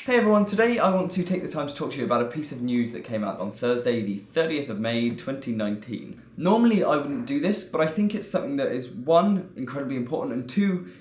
Hey everyone, today I want to take the time to talk to you about a piece of news that came out on Thursday, the 30th of May, 2019. Normally I wouldn't do this, but I think it's something that is one, incredibly important, and two,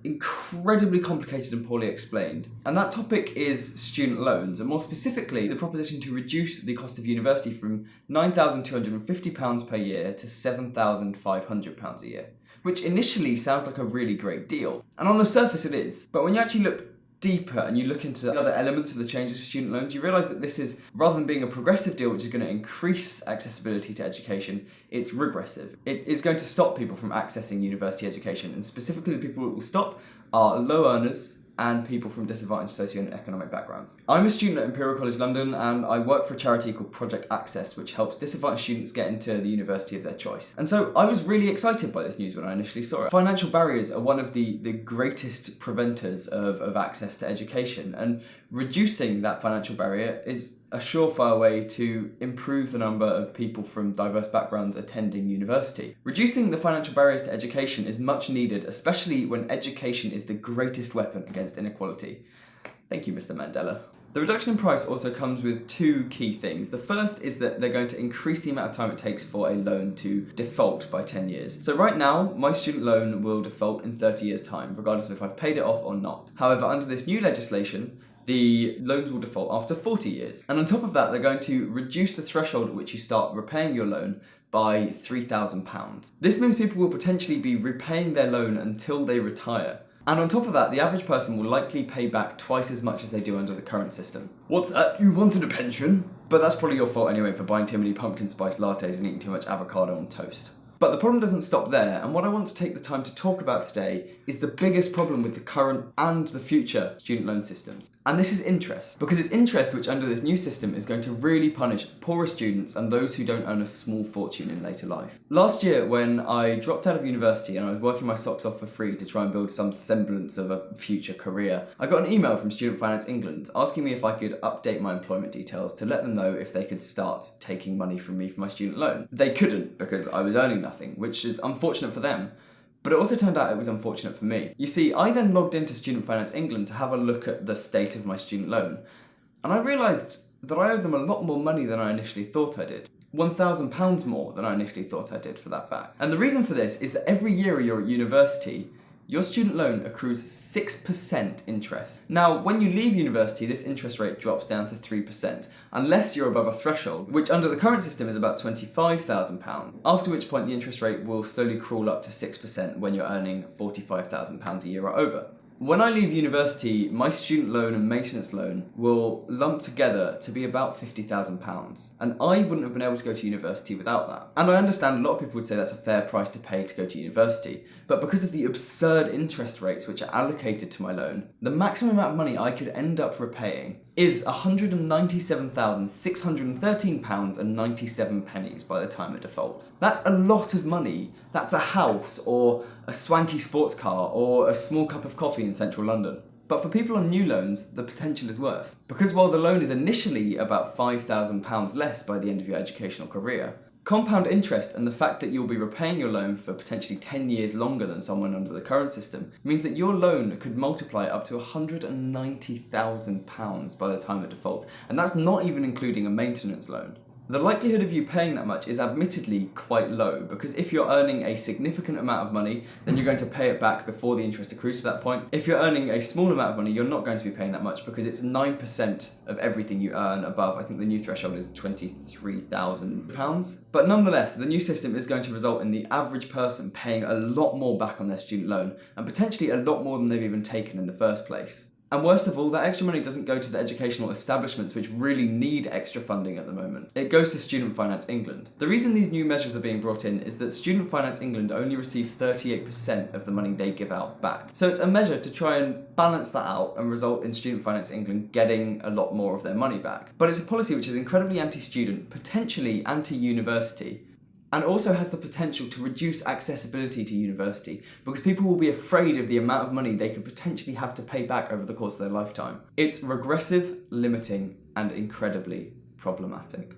incredibly complicated and poorly explained. And that topic is student loans, and more specifically, the proposition to reduce the cost of university from £9,250 per year to £7,500 a year, which initially sounds like a really great deal. And on the surface it is, but when you actually look deeper and you look into the other elements of the changes to student loans, you realise that this is, rather than being a progressive deal which is going to increase accessibility to education, it's regressive. It is going to stop people from accessing university education, and specifically the people it will stop are low earners and people from disadvantaged socio-economic backgrounds. I'm a student at Imperial College London, and I work for a charity called Project Access, which helps disadvantaged students get into the university of their choice. And so I was really excited by this news when I initially saw it. Financial barriers are one of the greatest preventers of access to education, and reducing that financial barrier is a surefire way to improve the number of people from diverse backgrounds attending university. Reducing the financial barriers to education is much needed, especially when education is the greatest weapon against inequality. Thank you, Mr. Mandela. The reduction in price also comes with two key things. The first is that they're going to increase the amount of time it takes for a loan to default by 10 years. So right now, my student loan will default in 30 years' time, regardless of if I've paid it off or not. However, under this new legislation, the loans will default after 40 years. And on top of that, they're going to reduce the threshold at which you start repaying your loan by £3,000. This means people will potentially be repaying their loan until they retire. And on top of that, the average person will likely pay back twice as much as they do under the current system. What's that? You wanted a pension? But that's probably your fault anyway for buying too many pumpkin spice lattes and eating too much avocado on toast. But the problem doesn't stop there, and what I want to take the time to talk about today is the biggest problem with the current and the future student loan systems. And this is interest, because it's interest which under this new system is going to really punish poorer students and those who don't earn a small fortune in later life. Last year, when I dropped out of university and I was working my socks off for free to try and build some semblance of a future career, I got an email from Student Finance England asking me if I could update my employment details to let them know if they could start taking money from me for my student loan. They couldn't, because I was earning nothing, which is unfortunate for them. But it also turned out it was unfortunate for me. You see, I then logged into Student Finance England to have a look at the state of my student loan, and I realised that I owed them a lot more money than I initially thought I did. £1,000 more than I initially thought I did, for that fact. And the reason for this is that every year you're at university, your student loan accrues 6% interest. Now, when you leave university, this interest rate drops down to 3%, unless you're above a threshold, which under the current system is about £25,000, after which point the interest rate will slowly crawl up to 6% when you're earning £45,000 a year or over. When I leave university, my student loan and maintenance loan will lump together to be about £50,000, and I wouldn't have been able to go to university without that. And I understand a lot of people would say that's a fair price to pay to go to university, but because of the absurd interest rates which are allocated to my loan, the maximum amount of money I could end up repaying is £197,613.97 by the time it defaults. That's a lot of money. That's a house, or a swanky sports car, or a small cup of coffee in central London. But for people on new loans, the potential is worse. Because while the loan is initially about £5,000 less by the end of your educational career, compound interest and the fact that you'll be repaying your loan for potentially 10 years longer than someone under the current system means that your loan could multiply up to £190,000 by the time it defaults, and that's not even including a maintenance loan. The likelihood of you paying that much is admittedly quite low, because if you're earning a significant amount of money, then you're going to pay it back before the interest accrues to that point. If you're earning a small amount of money, you're not going to be paying that much, because it's 9% of everything you earn above. I think the new threshold is £23,000. But nonetheless, the new system is going to result in the average person paying a lot more back on their student loan, and potentially a lot more than they've even taken in the first place. And worst of all, that extra money doesn't go to the educational establishments which really need extra funding at the moment. It goes to Student Finance England. The reason these new measures are being brought in is that Student Finance England only receive 38% of the money they give out back. So it's a measure to try and balance that out and result in Student Finance England getting a lot more of their money back. But it's a policy which is incredibly anti-student, potentially anti-university, and also has the potential to reduce accessibility to university, because people will be afraid of the amount of money they could potentially have to pay back over the course of their lifetime. It's regressive, limiting, and incredibly problematic.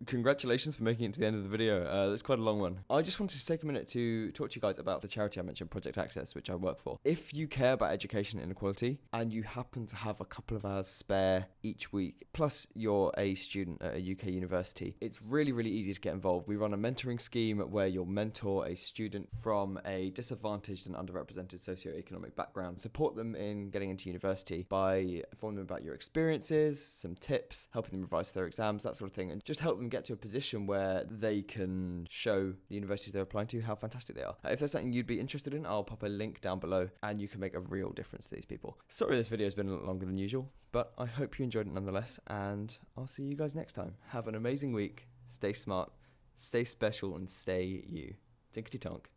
Congratulations for making it to the end of the video. That's quite a long one. I just wanted to take a minute to talk to you guys about the charity I mentioned, Project Access, which I work for. If you care about education inequality and you happen to have a couple of hours spare each week, plus you're a student at a UK university, it's really, really easy to get involved. We run a mentoring scheme where you'll mentor a student from a disadvantaged and underrepresented socioeconomic background, support them in getting into university by informing them about your experiences, some tips, helping them revise their exams, that sort of thing, and just help them get to a position where they can show the universities they're applying to how fantastic they are. If there's something you'd be interested in, I'll pop a link down below and you can make a real difference to these people. Sorry this video's been a lot longer than usual, but I hope you enjoyed it nonetheless, and I'll see you guys next time. Have an amazing week, stay smart, stay special, and stay you. Tinkety tonk.